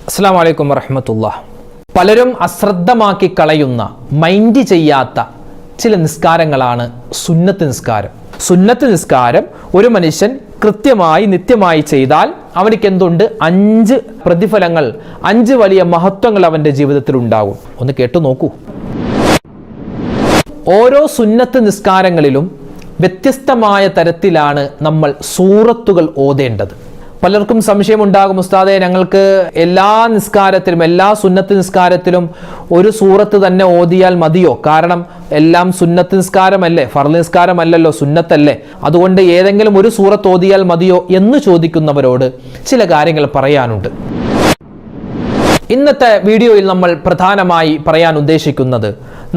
അസ്സലാമു അലൈക്കും വറഹ്മത്തുള്ളാഹി. പലരും അശ്രദ്ധമാക്കി കളയുന്ന, മൈൻഡ് ചെയ്യാത്ത ചില നിസ്കാരങ്ങളാണ് സുന്നത്ത് നിസ്കാരം. സുന്നത്ത് നിസ്കാരം ഒരു മനുഷ്യൻ കൃത്യമായി നിത്യമായി ചെയ്താൽ അവനിക്ക് എന്തുണ്ട്? 5 പ്രതിഫലങ്ങൾ, 5 വലിയ മഹത്വങ്ങൾ അവൻ്റെ ജീവിതത്തിൽ ഉണ്ടാകും. ഒന്ന് കേട്ടു നോക്കൂ. ഓരോ സുന്നത്ത് നിസ്കാരങ്ങളിലും വ്യത്യസ്തമായ തരത്തിലാണ് നമ്മൾ സൂറത്തുകൾ ഓതേണ്ടത്. പലർക്കും സംശയമുണ്ടാകും, ഉസ്താദെ ഞങ്ങൾക്ക് എല്ലാ നിസ്കാരത്തിലും, എല്ലാ സുന്നത്ത് നിസ്കാരത്തിലും ഒരു സൂറത്ത് തന്നെ ഓതിയാൽ മതിയോ? കാരണം എല്ലാം സുന്നത്ത് നിസ്കാരമല്ലേ, ഫർള് നിസ്കാരമല്ലല്ലോ, സുന്നത്തല്ലേ, അതുകൊണ്ട് ഏതെങ്കിലും ഒരു സൂറത്ത് ഓതിയാൽ മതിയോ എന്ന് ചോദിക്കുന്നവരോട് ചില കാര്യങ്ങൾ പറയാനുണ്ട്. ഇന്നത്തെ വീഡിയോയിൽ നമ്മൾ പ്രധാനമായി പറയാൻ ഉദ്ദേശിക്കുന്നത്,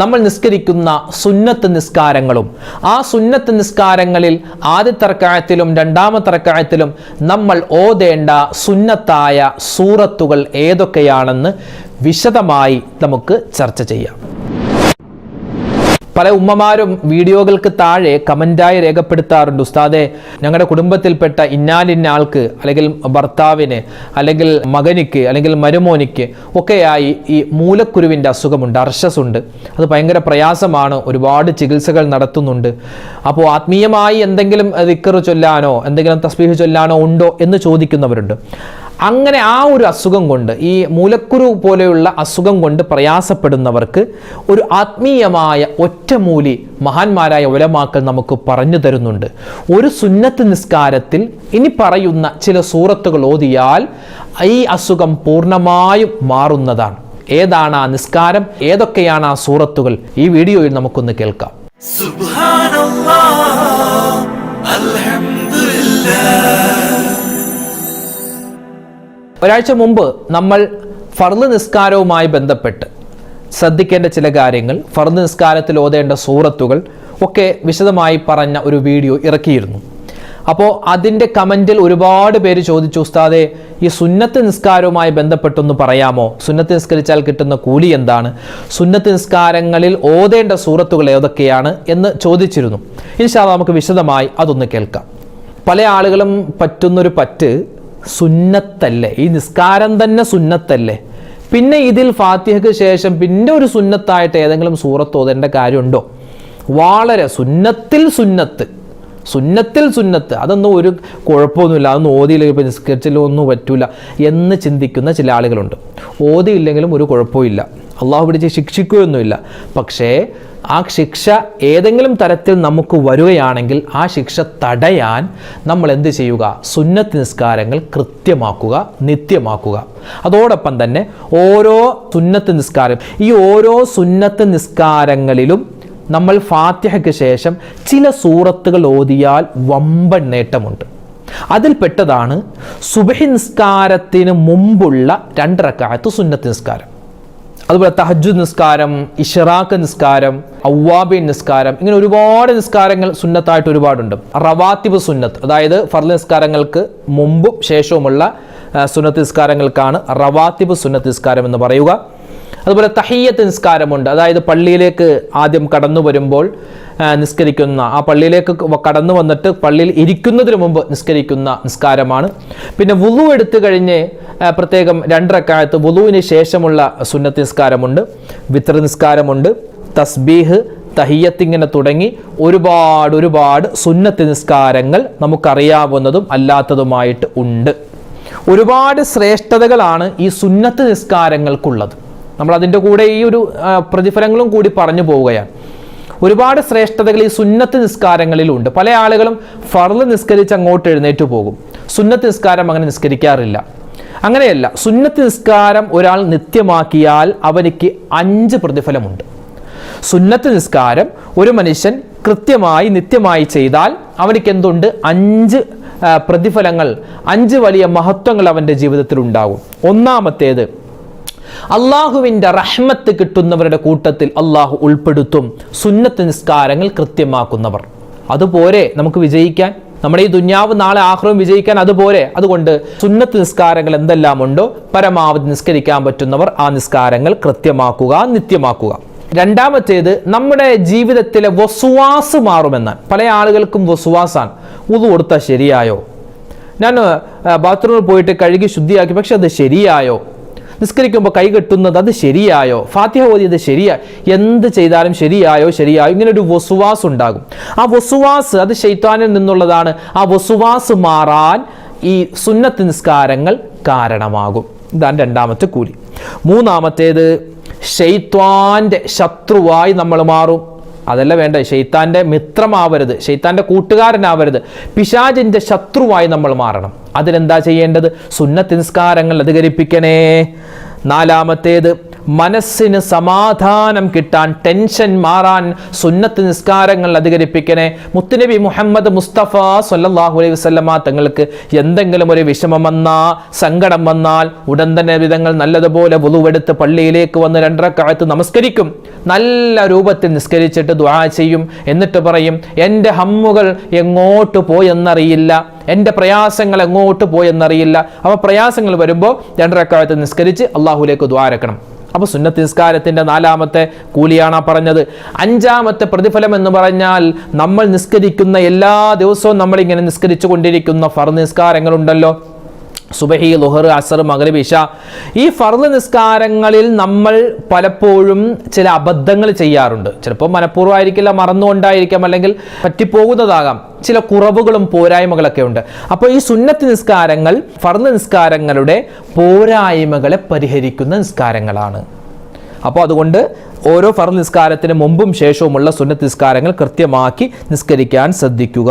നമ്മൾ നിസ്കരിക്കുന്ന സുന്നത്ത് നിസ്കാരങ്ങളും ആ സുന്നത്ത് നിസ്കാരങ്ങളിൽ ആദ്യത്തെ റക്അത്തിലും രണ്ടാമത്തെ റക്അത്തിലും നമ്മൾ ഓതേണ്ട സുന്നത്തായ സൂറത്തുകൾ ഏതൊക്കെയാണെന്ന് വിശദമായി നമുക്ക് ചർച്ച ചെയ്യാം. പല ഉമ്മമാരും വീഡിയോകൾക്ക് താഴെ കമൻ്റായി രേഖപ്പെടുത്താറുണ്ട്, ഉസ്താദെ ഞങ്ങളുടെ കുടുംബത്തിൽപ്പെട്ട ഇന്നാലിന്ന ആൾക്ക്, അല്ലെങ്കിൽ ഭർത്താവിന്, അല്ലെങ്കിൽ മകനിക്ക്, അല്ലെങ്കിൽ മരുമോനിക്ക് ഒക്കെയായി ഈ മൂലക്കുരുവിൻ്റെ അസുഖമുണ്ട്, അർശസ് ഉണ്ട്, അത് ഭയങ്കര പ്രയാസമാണ്, ഒരുപാട് ചികിത്സകൾ നടത്തുന്നുണ്ട്. അപ്പോൾ ആത്മീയമായി എന്തെങ്കിലും ദിക്ർ ചൊല്ലാനോ എന്തെങ്കിലും തസ്ബീഹ് ചൊല്ലാനോ ഉണ്ടോ എന്ന് ചോദിക്കുന്നവരുണ്ട്. അങ്ങനെ ആ ഒരു അസുഖം കൊണ്ട്, ഈ മൂലക്കുരു പോലെയുള്ള അസുഖം കൊണ്ട് പ്രയാസപ്പെടുന്നവർക്ക് ഒരു ആത്മീയമായ ഒറ്റമൂലി മഹാന്മാരായ ഉലമാക്കൾ നമുക്ക് പറഞ്ഞു തരുന്നുണ്ട്. ഒരു സുന്നത്ത് നിസ്കാരത്തിൽ ഇനി പറയുന്ന ചില സൂറത്തുകൾ ഓതിയാൽ ഈ അസുഖം പൂർണ്ണമായും മാറുന്നതാണ്. ഏതാണ് ആ നിസ്കാരം, ഏതൊക്കെയാണ് ആ സൂറത്തുകൾ, ഈ വീഡിയോയിൽ നമുക്കൊന്ന് കേൾക്കാം. സുബ്ഹാനല്ലാഹ്, അൽഹംദുലില്ലാഹ്. ഒരാഴ്ച മുമ്പ് നമ്മൾ ഫർള് നിസ്കാരവുമായി ബന്ധപ്പെട്ട് ശ്രദ്ധിക്കേണ്ട ചില കാര്യങ്ങൾ, ഫർള് നിസ്കാരത്തിൽ ഓതേണ്ട സൂറത്തുകൾ ഒക്കെ വിശദമായി പറഞ്ഞ ഒരു വീഡിയോ ഇറക്കിയിരുന്നു. അപ്പോൾ അതിൻ്റെ കമൻറ്റിൽ ഒരുപാട് പേര് ചോദിച്ചു, ഉസ്താദെ ഈ സുന്നത്ത് നിസ്കാരവുമായി ബന്ധപ്പെട്ടൊന്ന് പറയാമോ, സുന്നത്ത് നിസ്കരിച്ചാൽ കിട്ടുന്ന കൂലി എന്താണ്, സുന്നത്ത് നിസ്കാരങ്ങളിൽ ഓതേണ്ട സൂറത്തുകൾ ഏതൊക്കെയാണ് എന്ന് ചോദിച്ചിരുന്നു. ഇൻഷാ അല്ലാഹ് നമുക്ക് വിശദമായി അതൊന്ന് കേൾക്കാം. പല ആളുകളും പറ്റുന്നൊരു പറ്റ്, സുന്നത്തല്ലേ, ഈ നിസ്കാരം തന്നെ സുന്നത്തല്ലേ, പിന്നെ ഇതിൽ ഫാത്തിഹയ്ക്ക് ശേഷം പിന്നെ ഒരു സുന്നത്തായിട്ട് ഏതെങ്കിലും സൂറത്ത് ഓതേണ്ട കാര്യമുണ്ടോ? വളരെ സുന്നത്തിൽ സുന്നത്ത്, അതൊന്നും ഒരു കുഴപ്പമൊന്നുമില്ല, അതൊന്നും ഓതിയില്ലെങ്കിൽ ഇപ്പം നിസ്കരിച്ചാലും ഒന്നും പറ്റൂല എന്ന് ചിന്തിക്കുന്ന ചില ആളുകളുണ്ട്. ഓതിയില്ലെങ്കിലും ഒരു കുഴപ്പമില്ല, അള്ളാഹു പിടിച്ച് ശിക്ഷിക്കുകയൊന്നുമില്ല. പക്ഷേ ആ ശിക്ഷ ഏതെങ്കിലും തരത്തിൽ നമുക്ക് വരികയാണെങ്കിൽ ആ ശിക്ഷ തടയാൻ നമ്മൾ എന്ത് ചെയ്യുക? സുന്നത്ത് നിസ്കാരങ്ങൾ കൃത്യമാക്കുക, നിത്യമാക്കുക. അതോടൊപ്പം തന്നെ ഓരോ സുന്നത്ത് നിസ്കാരം, ഈ ഓരോ സുന്നത്ത് നിസ്കാരങ്ങളിലും നമ്മൾ ഫാത്തിഹയ്ക്ക് ശേഷം ചില സൂറത്തുകൾ ഓതിയാൽ വമ്പൻ നേട്ടമുണ്ട്. അതിൽപ്പെട്ടതാണ് സുബ്ഹി നിസ്കാരത്തിന് മുമ്പുള്ള 2 റക്അത്ത് സുന്നത്ത് നിസ്കാരം. അതുപോലെ തഹജ്ജുദ് നിസ്കാരം, ഇശ്റാഖ് നിസ്കാരം, അവ്വാബിൻ നിസ്കാരം, ഇങ്ങനെ ഒരുപാട് നിസ്കാരങ്ങൾ സുന്നത്തായിട്ട് ഒരുപാടുണ്ട്. റവാത്തിബ് സുന്നത്ത്, അതായത് ഫർള് നിസ്കാരങ്ങൾക്ക് മുമ്പും ശേഷവുമുള്ള സുന്നത്ത് നിസ്കാരങ്ങൾക്കാണ് റവാത്തിബ് സുന്നത്ത് നിസ്കാരം എന്ന് പറയുക. അതുപോലെ തഹിയ്യത്ത് നിസ്കാരമുണ്ട്, അതായത് പള്ളിയിലേക്ക് ആദ്യം കടന്നു വരുമ്പോൾ നിസ്കരിക്കുന്ന, ആ പള്ളിയിലേക്ക് കടന്നു വന്നിട്ട് പള്ളിയിൽ ഇരിക്കുന്നതിന് മുമ്പ് നിസ്കരിക്കുന്ന നിസ്കാരമാണ്. പിന്നെ വുളു എടുത്തു കഴിഞ്ഞ് പ്രത്യേകം 2 റക്അത്ത് വുളുവിന് ശേഷമുള്ള സുന്നത്ത് നിസ്കാരമുണ്ട്. വിത്ർ നിസ്കാരമുണ്ട്, തസ്ബീഹ്, തഹിയ്യത്ത്, ഇങ്ങനെ തുടങ്ങി ഒരുപാട് സുന്നത്ത് നിസ്കാരങ്ങൾ നമുക്കറിയാവുന്നതും അല്ലാത്തതുമായിട്ട് ഉണ്ട്. ഒരുപാട് ശ്രേഷ്ഠതകളാണ് ഈ സുന്നത്ത് നിസ്കാരങ്ങൾക്കുള്ളത്. നമ്മൾ അതിൻ്റെ കൂടെ ഈ ഒരു പ്രതിഫലങ്ങളും കൂടി പറഞ്ഞു പോവുകയാണ്. ഒരുപാട് ശ്രേഷ്ഠതകൾ ഈ സുന്നത്ത് നിസ്കാരങ്ങളിലുണ്ട്. പല ആളുകളും ഫർള് നിസ്കരിച്ച് അങ്ങോട്ട് എഴുന്നേറ്റ് പോകും, സുന്നത്ത് നിസ്കാരം അങ്ങനെ നിസ്കരിക്കാറില്ല. അങ്ങനെയല്ല, സുന്നത്ത് നിസ്കാരം ഒരാൾ നിത്യമാക്കിയാൽ അവനിക്ക് 5 പ്രതിഫലമുണ്ട്. സുന്നത്ത് നിസ്കാരം ഒരു മനുഷ്യൻ കൃത്യമായി നിത്യമായി ചെയ്താൽ അവനിക്ക് എന്തുണ്ട്? 5 പ്രതിഫലങ്ങൾ, 5 വലിയ മഹത്വങ്ങൾ അവൻ്റെ ജീവിതത്തിൽ ഉണ്ടാകും. ഒന്നാമത്തേത്, അള്ളാഹുവിൻ്റെ റഹ്മത്ത് കിട്ടുന്നവരുടെ കൂട്ടത്തിൽ അള്ളാഹു ഉൾപ്പെടുത്തും സുന്നത്ത് നിസ്കാരങ്ങൾ കൃത്യമാക്കുന്നവർ. അതുപോരെ നമുക്ക് വിജയിക്കാൻ, നമ്മുടെ ഈ ദുന്യാവ് നാളെ ആഖിറവും വിജയിക്കാൻ അതുപോരെ. അതുകൊണ്ട് സുന്നത്ത് നിസ്കാരങ്ങൾ എന്തെല്ലാം ഉണ്ടോ പരമാവധി നിസ്കരിക്കാൻ പറ്റുന്നവർ ആ നിസ്കാരങ്ങൾ കൃത്യമാക്കുക, നിത്യമാക്കുക. രണ്ടാമത്തേത്, നമ്മുടെ ജീവിതത്തിലെ വസ്വാസ് മാറുമെന്നാണ്. പല ആളുകൾക്കും വസ്വാസാണ്, വുളു കൊടുത്താൽ ശരിയായോ, ഞാൻ ബാത്റൂമിൽ പോയിട്ട് കഴുകി ശുദ്ധിയാക്കി, പക്ഷെ അത് ശരിയായോ, നിസ്കരിക്കുമ്പോൾ കൈ കെട്ടുന്നത് അത് ശരിയായോ, ഫാത്തിഹ ഓതിയത് ശരിയായോ, എന്ത് ചെയ്താലും ശരിയായോ ഇങ്ങനെ ഒരു വസുവാസ് ഉണ്ടാകും. ആ വസുവാസ് അത് ശൈത്താനിൽ നിന്നുള്ളതാണ്. ആ വസുവാസ് മാറാൻ ഈ സുന്നത്ത് നിസ്കാരങ്ങൾ കാരണമാകും. ഇതാണ് രണ്ടാമത്തെ കൂലി. മൂന്നാമത്തേത്, ശൈത്വാന്റെ ശത്രുവായി നമ്മൾ മാറും. അതല്ല വേണ്ട, ശൈത്താന്റെ മിത്രമാവരുത്, ശൈത്താന്റെ കൂട്ടുകാരനാവരുത്, പിശാചിന്റെ ശത്രുവായി നമ്മൾ മാറണം. അതിനെന്താ ചെയ്യേണ്ടത്? സുന്നത്ത് നിസ്കാരങ്ങൾ അധികരിപ്പിക്കണേ. നാലാമത്തേത്, മനസ്സിന് സമാധാനം കിട്ടാൻ, ടെൻഷൻ മാറാൻ സുന്നത്ത് നിസ്കാരങ്ങൾ അധികരിപ്പിക്കണേ. മുത്തുനബി മുഹമ്മദ് മുസ്തഫ സല്ലല്ലാഹു അലൈഹി വസല്ലമ തങ്ങൾക്ക് എന്തെങ്കിലും ഒരു വിഷമം വന്നാൽ, സങ്കടം വന്നാൽ ഉടൻ തന്നെ വിധങ്ങൾ നല്ലതുപോലെ വുളുവെടുത്ത് പള്ളിയിലേക്ക് വന്ന് 2 റക്അത്ത് നമസ്കരിക്കും. നല്ല രൂപത്തിൽ നിസ്കരിച്ചിട്ട് ദുആ ചെയ്യും. എന്നിട്ട് പറയും, എൻ്റെ ഹമ്മുകൾ എങ്ങോട്ട് പോയെന്നറിയില്ല, എൻ്റെ പ്രയാസങ്ങൾ എങ്ങോട്ട് പോയെന്നറിയില്ല. അപ്പോൾ പ്രയാസങ്ങൾ വരുമ്പോൾ 2 റക്അത്ത് നിസ്കരിച്ച് അള്ളാഹുലേക്ക് ദുആ ഇറക്കണം. അപ്പോൾ സുന്നത്ത് നിസ്കാരത്തിൻ്റെ 4ാമത്തെ കൂലിയാണ് പറഞ്ഞത്. 5ാമത്തെ പ്രതിഫലം എന്ന് പറഞ്ഞാൽ, നമ്മൾ നിസ്കരിക്കുന്ന എല്ലാ ദിവസവും നമ്മളിങ്ങനെ നിസ്കരിച്ചു കൊണ്ടിരിക്കുന്ന ഫർദ് നിസ്കാരങ്ങളുണ്ടല്ലോ, സുബഹി, ളുഹർ, അസർ, മഗ്രിബ്, ഇശ. ഈ ഫർദ് നിസ്കാരങ്ങളിൽ നമ്മൾ പലപ്പോഴും ചില അബദ്ധങ്ങൾ ചെയ്യാറുണ്ട്. ചിലപ്പോൾ മനഃപൂർവ്വമായിരിക്കില്ല, മറന്നുകൊണ്ടായിരിക്കാം, അല്ലെങ്കിൽ പറ്റിപ്പോകുന്നതാകാം. ചില കുറവുകളും പോരായ്മകളൊക്കെ ഉണ്ട്. അപ്പോൾ ഈ സുന്നത്ത് നിസ്കാരങ്ങൾ ഫർദ് നിസ്കാരങ്ങളുടെ പോരായ്മകളെ പരിഹരിക്കുന്ന നിസ്കാരങ്ങളാണ്. അപ്പോൾ അതുകൊണ്ട് ഓരോ ഫർദ് നിസ്കാരത്തിന് മുമ്പും ശേഷവുമുള്ള സുന്നത്ത് നിസ്കാരങ്ങൾ കൃത്യമാക്കി നിസ്കരിക്കാൻ ശ്രദ്ധിക്കുക.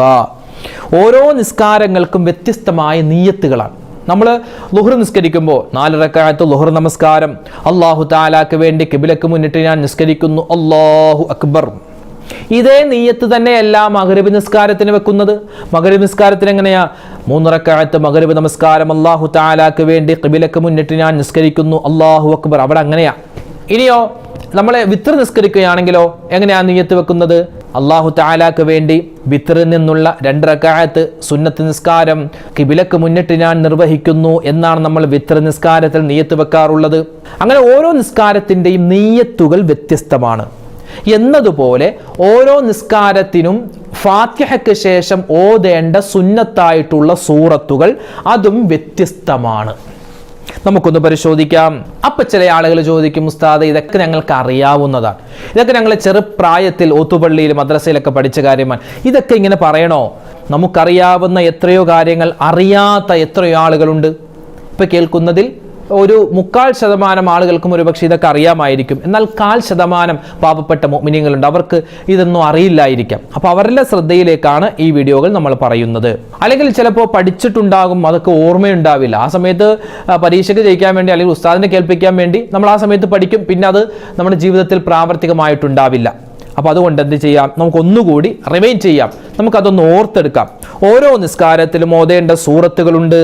ഓരോ നിസ്കാരങ്ങൾക്കും വ്യത്യസ്തമായ നിയ്യത്തുകളാണ്. നമ്മൾ ളുഹർ നിസ്കരിക്കുമ്പോൾ 4 റക്അത്ത് ളുഹർ നമസ്കാരം, അല്ലാഹു തആലാക്ക് വേണ്ടി ഖിബ്ലക്ക് മുന്നിട്ട് ഞാൻ നിസ്കരിക്കുന്നു, അല്ലാഹു അക്ബർ. ഇതേ നിയ്യത്ത് തന്നെയല്ല മഗ്രിബ് നിസ്കാരത്തിന് വെക്കുന്നത്. മഗ്രിബ് നിസ്കാരത്തിന് എങ്ങനെയാ? 3 റക്അത്ത് മഗ്രിബ് നമസ്കാരം, അല്ലാഹു തആലാക്ക് വേണ്ടി ഖിബ്ലക്ക് മുന്നിട്ട് ഞാൻ നിസ്കരിക്കുന്നു, അല്ലാഹു അക്ബർ. അവിടെ അങ്ങനെയാ. ഇനിയോ നമ്മളെ വിത്ർ നിസ്കരിക്കുകയാണെങ്കിലോ എങ്ങനെയാണ് നിയ്യത്ത് വെക്കുന്നത്? അല്ലാഹു തആലാക്ക് വേണ്ടി വിത്റിൽ നിന്നുള്ള 2 റക്അത്ത് സുന്നത്ത് നിസ്കാരം ഖിബ്ലക്ക് മുന്നിട്ട് ഞാൻ നിർവഹിക്കുന്നു എന്നാണ് നമ്മൾ വിത്ർ നിസ്കാരത്തിൽ നിയ്യത്ത് വെക്കാറുള്ളത്. അങ്ങനെ ഓരോ നിസ്കാരത്തിൻ്റെയും നിയ്യത്തുകൾ വ്യത്യസ്തമാണ്. എന്നതുപോലെ ഓരോ നിസ്കാരത്തിനും ഫാത്തിഹയ്ക്ക് ശേഷം ഓതേണ്ട സുന്നത്തായിട്ടുള്ള സൂറത്തുകൾ അതും വ്യത്യസ്തമാണ്. നമുക്കൊന്ന് പരിശോധിക്കാം. അപ്പം ചില ആളുകൾ ചോദിക്കും, ഉസ്താദ് ഇതൊക്കെ ഞങ്ങൾക്ക് അറിയാവുന്നതാണ്, ഇതൊക്കെ ഞങ്ങൾ ചെറുപ്രായത്തിൽ ഓത്തുപള്ളിയിൽ മദ്രസയിലൊക്കെ പഠിച്ച കാര്യമാണ്, ഇതൊക്കെ ഇങ്ങനെ പറയണോ? നമുക്കറിയാവുന്ന എത്രയോ കാര്യങ്ങൾ അറിയാത്ത എത്രയോ ആളുകളുണ്ട്. ഇപ്പം കേൾക്കുന്നതിൽ ഒരു 3/4% ആളുകൾക്കും ഒരുപക്ഷെ ഇതൊക്കെ അറിയാമായിരിക്കും. എന്നാൽ 1/4% പാവപ്പെട്ട മുഅ്മിനീങ്ങളുണ്ട്, അവർക്ക് ഇതൊന്നും അറിയില്ലായിരിക്കാം. അപ്പോൾ അവരുടെ ശ്രദ്ധയിലേക്കാണ് ഈ വീഡിയോകൾ നമ്മൾ പറയുന്നത്. അല്ലെങ്കിൽ ചിലപ്പോൾ പഠിച്ചിട്ടുണ്ടാകും, അതൊക്കെ ഓർമ്മയുണ്ടാവില്ല. ആ സമയത്ത് പരീക്ഷയ്ക്ക് ജയിക്കാൻ വേണ്ടി അല്ലെങ്കിൽ ഉസ്താദിനെ കേൾപ്പിക്കാൻ വേണ്ടി നമ്മൾ ആ സമയത്ത് പഠിക്കും, പിന്നെ അത് നമ്മുടെ ജീവിതത്തിൽ പ്രാവർത്തികമായിട്ടുണ്ടാവില്ല. അപ്പോൾ അതുകൊണ്ട് എന്ത് ചെയ്യാം? നമുക്കൊന്നുകൂടി റിവൈൻഡ് ചെയ്യാം, നമുക്കതൊന്ന് ഓർത്തെടുക്കാം. ഓരോ നിസ്കാരത്തിലും ഓതേണ്ട സൂറത്തുകളുണ്ട്.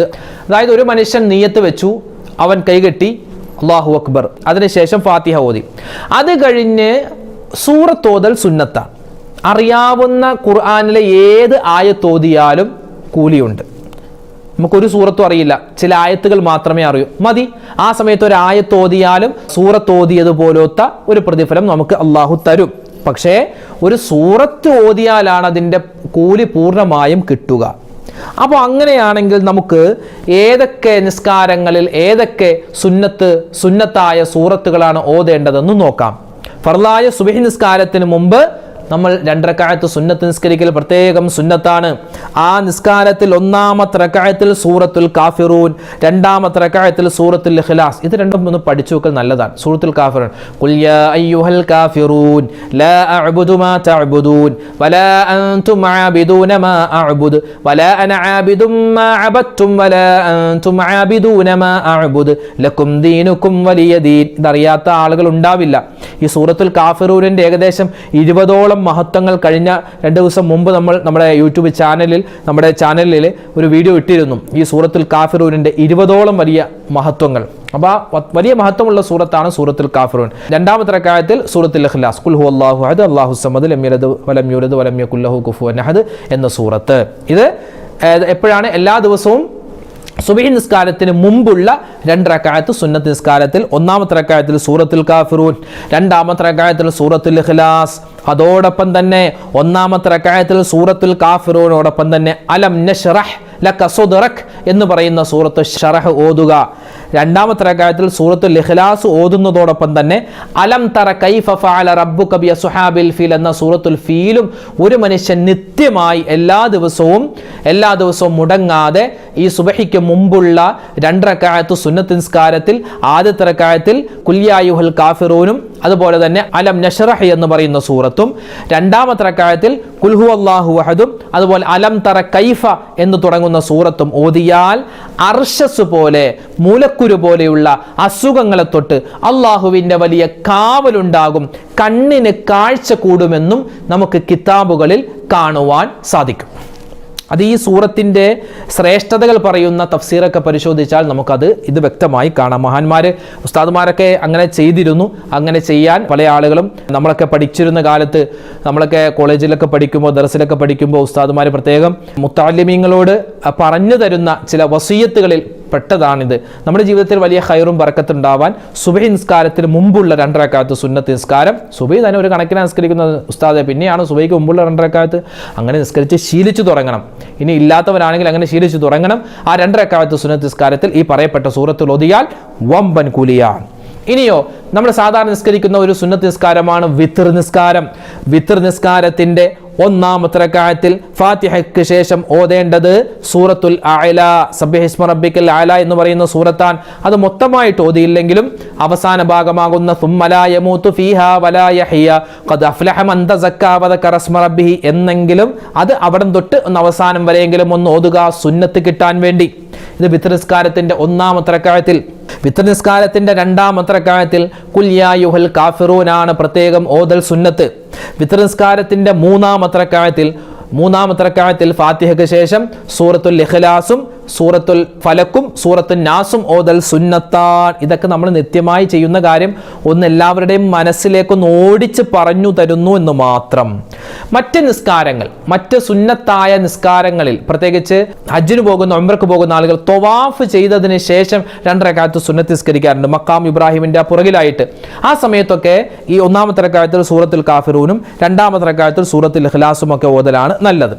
അതായത് ഒരു മനുഷ്യൻ നിയ്യത്ത് വെച്ചു, അവൻ കൈകെട്ടി അല്ലാഹു അക്ബർ, അതിനുശേഷം ഫാത്തിഹ ഓതി. അത് കഴിഞ്ഞ് സൂറത്തോതൽ സുന്നത്താണ്. അറിയാവുന്ന ഖുർആനിലെ ഏത് ആയത്തോതിയാലും കൂലിയുണ്ട്. നമുക്കൊരു സൂറത്തും അറിയില്ല, ചില ആയത്തുകൾ മാത്രമേ അറിയൂ, മതി. ആ സമയത്ത് ഒരു ആയത്തോതിയാലും സൂറത്തോതിയതുപോലത്തെ ഒരു പ്രതിഫലം നമുക്ക് അള്ളാഹു തരും. പക്ഷേ ഒരു സൂറത്ത് ഓതിയാലാണ് അതിൻ്റെ കൂലി പൂർണ്ണമായും കിട്ടുക. അപ്പോൾ അങ്ങനെയാണെങ്കിൽ നമുക്ക് ഏതൊക്കെ നിസ്കാരങ്ങളിൽ ഏതൊക്കെ സുന്നത്തായ സൂറത്തുകളാണ് ഓതേണ്ടതെന്ന് നോക്കാം. ഫർളായ സുബ്ഹി നിസ്കാരത്തിന് മുമ്പ് നമ്മൾ 2 റക്അത്ത് സുന്നത്ത് നിസ്കരിക്കൽ പ്രത്യേകം സുന്നത്താണ്. ആ നിസ്കാരത്തിൽ 1-ാമത്തെ റക്അത്തിൽ സൂറത്തുൽ കാഫിറൂൻ, 2-ാമത്തെ റക്അത്തിൽ സൂറത്തുൽ ഇഖ്ലാസ്. ഇത് രണ്ടും ഒന്ന് പഠിച്ചു വെക്കൽ നല്ലതാണ്. സൂറത്തുൽ കാഫിറൂൻ, ഖുൽ യാ അയ്യുഹൽ കാഫിറൂൻ ലാ അഅ്ബുദു മാ തഅ്ബുദൂൻ വലാ അൻതും ആബിദൂന മാ അഅ്ബുദു വലാ അന ആബിദും മാ അബദ്തും വലാ അൻതും ആബിദൂന മാ അഅ്ബുദു ലക്കും ദീനുക്കും വലിയ ദീൻ. ഇതറിയാത്ത ആളുകൾ ഉണ്ടാവില്ല. ഈ സൂറത്തുൽ കാഫിറൂനിൻ്റെ ഏകദേശം 20ഓളം മഹത്വങ്ങൾ കഴിഞ്ഞ 2 ദിവസം മുമ്പ് നമ്മൾ നമ്മുടെ യൂട്യൂബ് ചാനലിൽ ഒരു വീഡിയോ ഇട്ടിരുന്നു. ഈ സൂറത്തുൽ കാഫിറൂനിൻ്റെ 20ഓളം വലിയ മഹത്വങ്ങൾ. അപ്പോൾ വലിയ മഹത്വമുള്ള സൂറത്താണ് സൂറത്തുൽ കാഫിറൂൻ. 2-ാമത്തെ റക്അത്തിൽ സൂറത്തുൽ ഇഖ്ലാസ്, ഖുൽ ഹുവല്ലാഹു അഹദ് അല്ലാഹു സമദ് ലം യലിദ് വലം യൂലദ് വലം യകുൽ ലഹു കുഫുവൻ അഹദ് എന്ന സൂറത്ത്. ഇത് എപ്പോഴാണ്? എല്ലാ ദിവസവും സുബ്ഹി നിസ്കാരത്തിന് മുമ്പുള്ള 2 റക്അത്ത് സുന്നത്ത് നിസ്കാരത്തിൽ 1-ാമത്തെ റക്അത്തിൽ സൂറത്തുൽ കാഫിറൂൻ, 2-ാമത്തെ റക്അത്തിൽ സൂറത്തുൽ ഇഖ്ലാസ്, അതോടൊപ്പം തന്നെ ഒന്നാമത്തെ റക്അത്തിൽ സൂറത്തുൽ കാഫിറൂനോടൊപ്പം തന്നെ അലം നശ്റഹ് ലക സദ്റക് എന്ന് പറയുന്ന സൂറത്ത് ശറഹ് ഓതുക. രണ്ടാമത്തെ റക്അത്തിൽ സൂറത്തുൽ ഇഖ്ലാസ് ഓതുന്നതോടൊപ്പം തന്നെ അലം തറ കൈഫ ഫഅല റബ്ബുക ബി അസ്ഹാബിൽ ഫീൽ എന്ന സൂറത്തുൽ ഫീലും ഒരു മനുഷ്യൻ നിത്യമായി എല്ലാ ദിവസവും മുടങ്ങാതെ ഈ സുബഹിക്ക് മുമ്പുള്ള 2 റക്അത്ത് സുന്നത്ത് നിസ്കാരത്തിൽ ആദ്യത്തെ റക്അത്തിൽ ഖുൽ യാ അയ്യുഹൽ കാഫിറൂനും അതുപോലെ തന്നെ അലം നശ്റഹ് എന്ന് പറയുന്ന സൂറത്തും, രണ്ടാമത്തെ റക്അത്തിൽ ഖുൽ ഹുവല്ലാഹു അഹദും അതുപോലെ അലം തറ കൈഫ എന്ന് തുടങ്ങുന്ന സൂറത്തും ഓതിയാൽ അർശസ് പോലെ മൂലക്കുരു പോലെയുള്ള അസുഖങ്ങളെ തൊട്ട് അള്ളാഹുവിൻ്റെ വലിയ കാവലുണ്ടാകും, കണ്ണിന് കാഴ്ച കൂടുമെന്നും നമുക്ക് കിതാബുകളിൽ കാണുവാൻ സാധിക്കും. അത് ഈ സൂറത്തിൻ്റെ ശ്രേഷ്ഠതകൾ പറയുന്ന തഫ്സീറൊക്കെ പരിശോധിച്ചാൽ ഇത് വ്യക്തമായി കാണാം. ഉസ്താദുമാരൊക്കെ അങ്ങനെ ചെയ്തിരുന്നു. അങ്ങനെ ചെയ്യാൻ പല ആളുകളും നമ്മളൊക്കെ പഠിച്ചിരുന്ന കാലത്ത്, നമ്മളൊക്കെ കോളേജിലൊക്കെ പഠിക്കുമ്പോൾ ദർസിലൊക്കെ പഠിക്കുമ്പോൾ ഉസ്താദുമാർ പ്രത്യേകം മുത്തഅല്ലിമീങ്ങളോട് പറഞ്ഞു തരുന്ന ചില വസിയത്തുകളിൽ പെട്ടതാണിത്. നമ്മുടെ ജീവിതത്തിൽ വലിയ ഖൈറും ബറക്കത്തുണ്ടാവാൻ സുബഹി നിസ്കാരത്തിന് മുമ്പുള്ള 2 റക്അത്ത് സുന്നത്ത് നിസ്കാരം, സുബഹി തന്നെ ഒരു കണക്കിന് നിസ്കരിക്കുന്ന ഉസ്താദെ, പിന്നെയാണ് സുബഹിക്ക് മുമ്പുള്ള 2 റക്അത്ത്, അങ്ങനെ നിസ്കരിച്ച് ശീലിച്ചു തുടങ്ങണം. ഇനി ഇല്ലാത്തവരാണെങ്കിൽ അങ്ങനെ ശീലിച്ചു തുടങ്ങണം. ആ 2 റക്അത്ത് സുന്നത്ത് നിസ്കാരത്തിൽ ഈ പറയപ്പെട്ട സൂറത്തുൽ ഓതിയാൽ വമ്പൻ കൂലിയാണ്. ഇനിയോ നമ്മൾ സാധാരണ നിസ്കരിക്കുന്ന ഒരു സുന്നത്ത് നിസ്കാരമാണ് വിത്ർ നിസ്കാരം. വിത്ർ നിസ്കാരത്തിന്റെ ഒന്നാമത്തെ റക്അത്തിൽ ഫാത്തിഹയ്ക്ക് ശേഷം ഓതേണ്ടത് സൂറത്തുൽ അഅല, സബ്ബിഹിസ്മ റബ്ബിക്കൽ അഅല എന്ന് പറയുന്ന സൂറത്താണ്. അത് മൊത്തമായിട്ട് ഓതിയില്ലെങ്കിലും അവസാന ഭാഗമാകുന്ന സുമ്മ ലാ യമൂതു ഫീഹാ വലാ യഹ്യ ഖദ് അഫ്ലഹ മൻ തസക്ക വദക്കറ സ്മ റബ്ബിഹി എന്നെങ്കിലും അത് അവിടം തൊട്ട് ഒന്ന് അവസാനം വരെയെങ്കിലും ഒന്ന് ഓതുക, സുന്നത്ത് കിട്ടാൻ വേണ്ടി. ഇത് വിത്ർ നിസ്കാരത്തിന്റെ ഒന്നാമത്തെ റക്അത്തിൽ. വിത്ർ നിസ്കാരത്തിന്റെ രണ്ടാമത്തെ റക്അത്തിൽ ഖുൽ യാ അയ്യുഹൽ കാഫിറൂനാണ് പ്രത്യേകം ഓതൽ സുന്നത്ത്. വിത്ർ നിസ്കാരത്തിന്റെ മൂന്നാമത്തെ റക്അത്തിൽ ഫാത്തിഹയ്ക്ക് ശേഷം സൂറത്തുൽ ഇഖ്ലാസും സൂറത്തുൽ ഫലക്കും സൂറത്തുൽ നാസും ഓതൽ സുന്നത്താൻ. ഇതൊക്കെ നമ്മൾ നിത്യമായി ചെയ്യുന്ന കാര്യം, ഒന്ന് എല്ലാവരുടെയും മനസ്സിലേക്കൊന്ന് ഓടിച്ച് പറഞ്ഞു തരുന്നു എന്ന് മാത്രം. മറ്റ് നിസ്കാരങ്ങൾ, മറ്റ് സുന്നത്തായ നിസ്കാരങ്ങളിൽ, പ്രത്യേകിച്ച് ഹജ്ജിന് പോകുന്ന ഉംറക്ക് പോകുന്ന ആളുകൾ ത്വവാഫ് ചെയ്തതിന് ശേഷം 2 റക്അത്ത് സുന്നത്ത് നിസ്കരിക്കാറുണ്ട്, മക്കാം ഇബ്രാഹിമിന്റെ പുറകിലായിട്ട്. ആ സമയത്തൊക്കെ ഈ ഒന്നാമത്തെ റക്അത്തിൽ സൂറത്തുൽ കാഫിറൂനും രണ്ടാമത്തെ റക്അത്തിൽ സൂറത്തുൽ ഇഖ്ലാസും ഒക്കെ ഓതലാണ് നല്ലത്.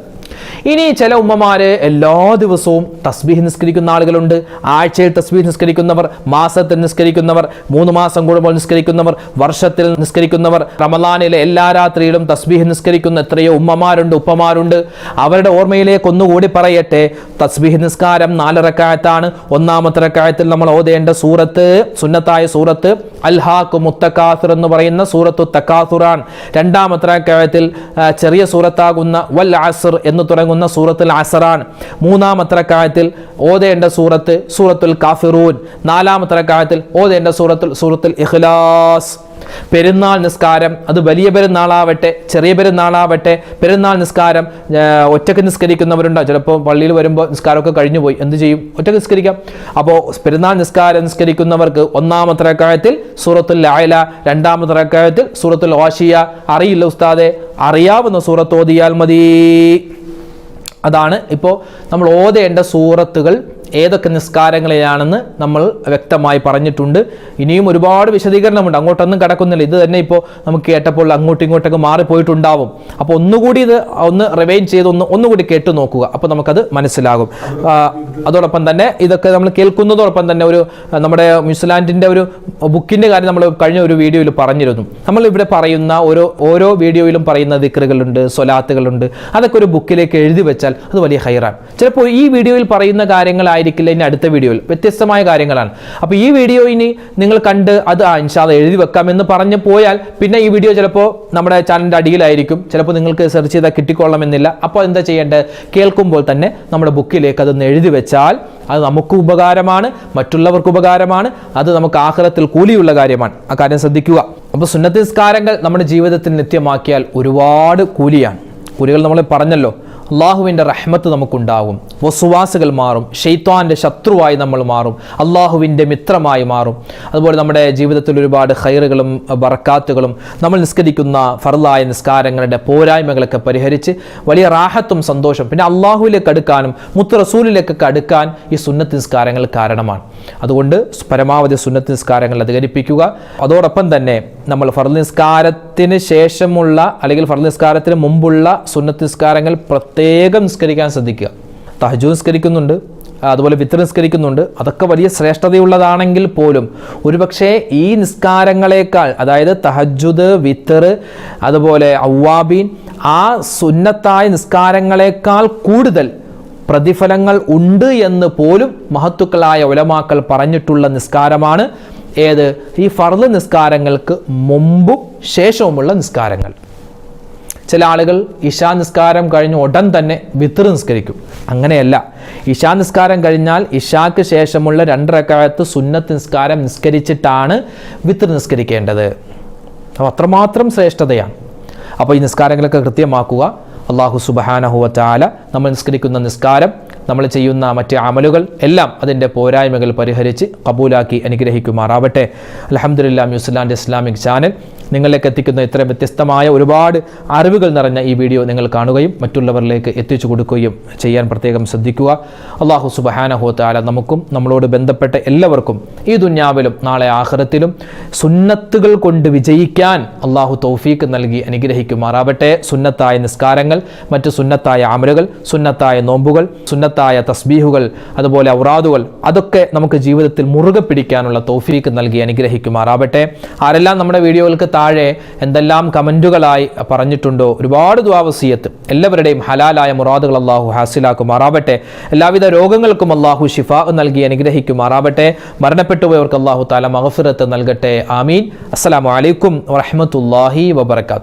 ഇനി ചില ഉമ്മമാര് എല്ലാ ദിവസവും തസ്ബീഹ് നിസ്കരിക്കുന്ന ആളുകളുണ്ട്. ആഴ്ചയിൽ തസ്ബീഹ് നിസ്കരിക്കുന്നവർ, മാസത്തിൽ നിസ്കരിക്കുന്നവർ, 3 മാസം കൂടുമ്പോൾ നിസ്കരിക്കുന്നവർ, വർഷത്തിൽ നിസ്കരിക്കുന്നവർ, റമളാനിലെ എല്ലാ രാത്രിയിലും തസ്ബീഹ് നിസ്കരിക്കുന്ന എത്രയോ ഉമ്മമാരുണ്ട്, ഉപ്പമാരുണ്ട്. അവരുടെ ഓർമ്മയിലേക്ക് ഒന്നുകൂടി പറയട്ടെ, തസ്ബീഹ് നിസ്കാരം 4 റക്അത്താണ്. ഒന്നാമത്തെ റക്അത്തിൽ നമ്മൾ ഓതേണ്ട സൂറത്ത്, സുന്നത്തായ സൂറത്ത് അൽഹാഖുമുത് തകാസുർ എന്ന് പറയുന്ന സൂറത്തു തകാസുറാൻ. രണ്ടാമത്തെ റക്അത്തിൽ ചെറിയ സൂറത്താകുന്ന വൽ അസ്ർ എന്ന് തുടങ്ങുന്ന സൂറത്തുൽ അസ്റാൻ. മൂന്നാമത്തെ റക്അത്തിൽ ഓതേണ്ട സൂറത്ത് സൂറത്തുൽ കാഫിറൂൻ. നാലാമത്തെ റക്അത്തിൽ ഓതേണ്ട സൂറത്തുൽ ഇഖ്ലാസ്. പെരുന്നാൾ നിസ്കാരം, അത് വലിയ പെരുന്നാളാവട്ടെ ചെറിയ പെരുന്നാളാവട്ടെ, പെരുന്നാൾ നിസ്കാരം ഒറ്റക്ക് നിസ്കരിക്കുന്നവരുണ്ടോ? ചിലപ്പോൾ പള്ളിയിൽ വരുമ്പോൾ നിസ്കാരമൊക്കെ കഴിഞ്ഞു പോയി, എന്ത് ചെയ്യും? ഒറ്റക്ക് നിസ്കരിക്കാം. അപ്പോൾ പെരുന്നാൾ നിസ്കാരം നിസ്കരിക്കുന്നവർക്ക് ഒന്നാമത്തെ റക്അത്തിൽ സൂറത്തുൽ അഅല, രണ്ടാമത്തെ റക്അത്തിൽ സൂറത്തുൽ ഗാശിയ. അറിയില്ല ഉസ്താദെ, അറിയാവുന്ന സൂറത്ത് ഓതിയാൽ മതി. അതാണ് ഇപ്പോൾ നമ്മൾ ഓതേണ്ട സൂറത്തുകൾ ഏതൊക്കെ നിസ്കാരങ്ങളിലാണെന്ന് നമ്മൾ വ്യക്തമായി പറഞ്ഞിട്ടുണ്ട്. ഇനിയും ഒരുപാട് വിശദീകരണമുണ്ട്, അങ്ങോട്ടൊന്നും കിടക്കുന്നില്ല. ഇത് തന്നെ ഇപ്പോൾ നമുക്ക് കേട്ടപ്പോൾ അങ്ങോട്ടും ഇങ്ങോട്ടൊക്കെ മാറിപ്പോയിട്ടുണ്ടാവും. അപ്പോൾ ഒന്നുകൂടി ഇത് ഒന്ന് റിവൈൻ ചെയ്ത് ഒന്നുകൂടി കേട്ടു നോക്കുക, അപ്പോൾ നമുക്കത് മനസ്സിലാകും. അതോടൊപ്പം തന്നെ ഇതൊക്കെ നമ്മൾ കേൾക്കുന്നതോടൊപ്പം തന്നെ ഒരു നമ്മുടെ ന്യൂസിലാൻഡിൻ്റെ ഒരു ബുക്കിൻ്റെ കാര്യം നമ്മൾ കഴിഞ്ഞ ഒരു വീഡിയോയിൽ പറഞ്ഞിരുന്നു. നമ്മൾ ഇവിടെ പറയുന്ന ഓരോ വീഡിയോയിലും പറയുന്ന ദിക്റുകളുണ്ട്, സ്വലാത്തുകളുണ്ട്. അതൊക്കെ ഒരു ബുക്കിലേക്ക് എഴുതി വെച്ചാൽ അത് വലിയ ഹൈറാണ്. ചിലപ്പോൾ ഈ വീഡിയോയിൽ പറയുന്ന കാര്യങ്ങളായിരിക്കില്ല ഇനി അടുത്ത വീഡിയോയിൽ, വ്യത്യസ്തമായ കാര്യങ്ങളാണ്. അപ്പോൾ ഈ വീഡിയോ ഇനി നിങ്ങൾ കണ്ട് അത് ഇൻഷാ അല്ലാഹ് എഴുതി വെക്കാമെന്ന് പറഞ്ഞു പോയാൽ പിന്നെ ഈ വീഡിയോ ചിലപ്പോൾ നമ്മുടെ ചാനലിൻ്റെ അടിയിലായിരിക്കും, ചിലപ്പോൾ നിങ്ങൾക്ക് സെർച്ച് ചെയ്താൽ കിട്ടിക്കൊള്ളണമെന്നില്ല. അപ്പോൾ എന്താ ചെയ്യേണ്ടത്? കേൾക്കുമ്പോൾ തന്നെ നമ്മുടെ ബുക്കിലേക്ക് അതൊന്ന് എഴുതി വെച്ചാൽ അത് നമുക്ക് ഉപകാരമാണ്, മറ്റുള്ളവർക്ക് ഉപകാരമാണ്, അത് നമുക്ക് ആഖിറത്തിൽ കൂലിയുള്ള കാര്യമാണ്. ആ കാര്യം ശ്രദ്ധിക്കുക. അപ്പോൾ സുന്നത്ത് നിസ്കാരങ്ങൾ നമ്മുടെ ജീവിതത്തിൽ നിത്യമാക്കിയാൽ ഒരുപാട് കൂലിയാണ്. കൂലികൾ നമ്മൾ പറഞ്ഞല്ലോ, അള്ളാഹുവിൻ്റെ റഹ്മത്ത് നമുക്കുണ്ടാകും, വസ്വാസുകൾ മാറും, ഷെയ്ത്താൻ്റെ ശത്രുവായി നമ്മൾ മാറും, അള്ളാഹുവിൻ്റെ മിത്രമായി മാറും. അതുപോലെ നമ്മുടെ ജീവിതത്തിൽ ഒരുപാട് ഖൈറുകളും ബറക്കാത്തുകളും നമ്മൾ നിസ്കരിക്കുന്ന ഫർളായ നിസ്കാരങ്ങളുടെ പോരായ്മകളൊക്കെ പരിഹരിച്ച് വലിയ റാഹത്തും സന്തോഷം, പിന്നെ അള്ളാഹുവിലേക്ക് അടുക്കാനും മുത്ത് റസൂലിലേക്കൊക്കെ അടുക്കാൻ ഈ സുന്നത്ത് നിസ്കാരങ്ങൾ കാരണമാണ്. അതുകൊണ്ട് പരമാവധി സുന്നത്ത് നിസ്കാരങ്ങൾ അധികരിപ്പിക്കുക. അതോടൊപ്പം തന്നെ നമ്മൾ ഫർള് നിസ്കാരത്തിന് ശേഷമുള്ള അല്ലെങ്കിൽ ഫർള് നിസ്കാരത്തിന് മുമ്പുള്ള സുന്നത്ത് നിസ്കാരങ്ങൾ പ്രത്യേകം നിസ്കരിക്കാൻ ശ്രദ്ധിക്കുക. തഹജ്ജുദ് നിസ്കരിക്കുന്നുണ്ട്, അതുപോലെ വിത്ർ നിസ്കരിക്കുന്നുണ്ട്, അതൊക്കെ വലിയ ശ്രേഷ്ഠതയുള്ളതാണെങ്കിൽ പോലും ഒരുപക്ഷെ ഈ നിസ്കാരങ്ങളെക്കാൾ, അതായത് തഹജ്ജുദ്, വിത്ർ, അതുപോലെ അവ്വാബീൻ, ആ സുന്നത്തായ നിസ്കാരങ്ങളെക്കാൾ കൂടുതൽ പ്രതിഫലങ്ങൾ ഉണ്ട് എന്ന് പോലും മഹത്തുക്കളായ ഉലമാക്കൾ പറഞ്ഞിട്ടുള്ള നിസ്കാരമാണ് ഏത്? ഈ ഫർള് നിസ്കാരങ്ങൾക്ക് മുമ്പും ശേഷവുമുള്ള നിസ്കാരങ്ങൾ. ചില ആളുകൾ ഇശാ നിസ്കാരം കഴിഞ്ഞ് ഉടൻ തന്നെ വിത്ർ നിസ്കരിക്കും. അങ്ങനെയല്ല. ഇശാ നിസ്കാരം കഴിഞ്ഞാൽ ഇശാക്ക് ശേഷമുള്ള 2 റക്അത്ത് സുന്നത്ത് നിസ്കാരം നിസ്കരിച്ചിട്ടാണ് വിത്ർ നിസ്കരിക്കേണ്ടത്. അപ്പോൾ അത്രമാത്രം ശ്രേഷ്ഠതയാണ്. അപ്പോൾ ഈ നിസ്കാരങ്ങളൊക്കെ കൃത്യമാക്കുക. അല്ലാഹു സുബ്ഹാനഹു വ തആല നമ്മൾ നിസ്കരിക്കുന്ന നിസ്കാരം, നമ്മൾ ചെയ്യുന്ന മറ്റ് അമലുകൾ എല്ലാം അതിൻ്റെ പോരായ്മകൾ പരിഹരിച്ച് കബൂലാക്കി അനുഗ്രഹിക്കുമാറാവട്ടെ. അൽഹംദുലില്ലാഹ് ന്യൂസിലാൻഡ് ഇസ്ലാമിക് ചാനൽ നിങ്ങളിലേക്ക് എത്തിക്കുന്ന ഇത്തരം വ്യത്യസ്തമായ ഒരുപാട് അറിവുകൾ നിറഞ്ഞ ഈ വീഡിയോ നിങ്ങൾ കാണുകയും മറ്റുള്ളവരിലേക്ക് എത്തിച്ചു കൊടുക്കുകയും ചെയ്യാൻ പ്രത്യേകം ശ്രദ്ധിക്കുക. അല്ലാഹു സുബ്ഹാനഹു വ തആല നമുക്കും നമ്മളോട് ബന്ധപ്പെട്ട എല്ലാവർക്കും ഈ ദുനിയാവിലും നാളെ ആഖിറത്തിലും സുന്നത്തുകൾ കൊണ്ട് വിജയിക്കാൻ അല്ലാഹു തൗഫീക്ക് നൽകി അനുഗ്രഹിക്കുമാറാവട്ടെ. സുന്നത്തായ നിസ്കാരങ്ങൾ, മറ്റ് സുന്നത്തായ അമലുകൾ, സുന്നത്തായ നോമ്പുകൾ, സുന്നത്തായ തസ്ബീഹുകൾ, അതുപോലെ ഔറാദുകൾ, അതൊക്കെ നമുക്ക് ജീവിതത്തിൽ മുറുകെ പിടിക്കാനുള്ള തൗഫീക്ക് നൽകി അനുഗ്രഹിക്കുമാറാവട്ടെ. ആരെല്ലാം നമ്മുടെ വീഡിയോകൾക്ക് താഴെ എന്തെല്ലാം കമന്റുകളായി പറഞ്ഞിട്ടുണ്ടോ, ഒരുപാട് ദുആ വസിയത്ത്, എല്ലാവരുടെയും ഹലാലായ മുറാദുകൾ അല്ലാഹു ഹാസിലാക്കുമാറാവട്ടെ. എല്ലാവിധ രോഗങ്ങൾക്കും അല്ലാഹു ശിഫാ നൽകി അനുഗ്രഹിക്കുമാറാവട്ടെ. മരണപ്പെട്ടുപോയവർക്ക് അല്ലാഹു തആല മഗ്ഫിറത്ത് നൽകട്ടെ. ആമീൻ. അസ്സലാമു അലൈക്കും വറഹ്മത്തുള്ളാഹി വബറകാതുഹു.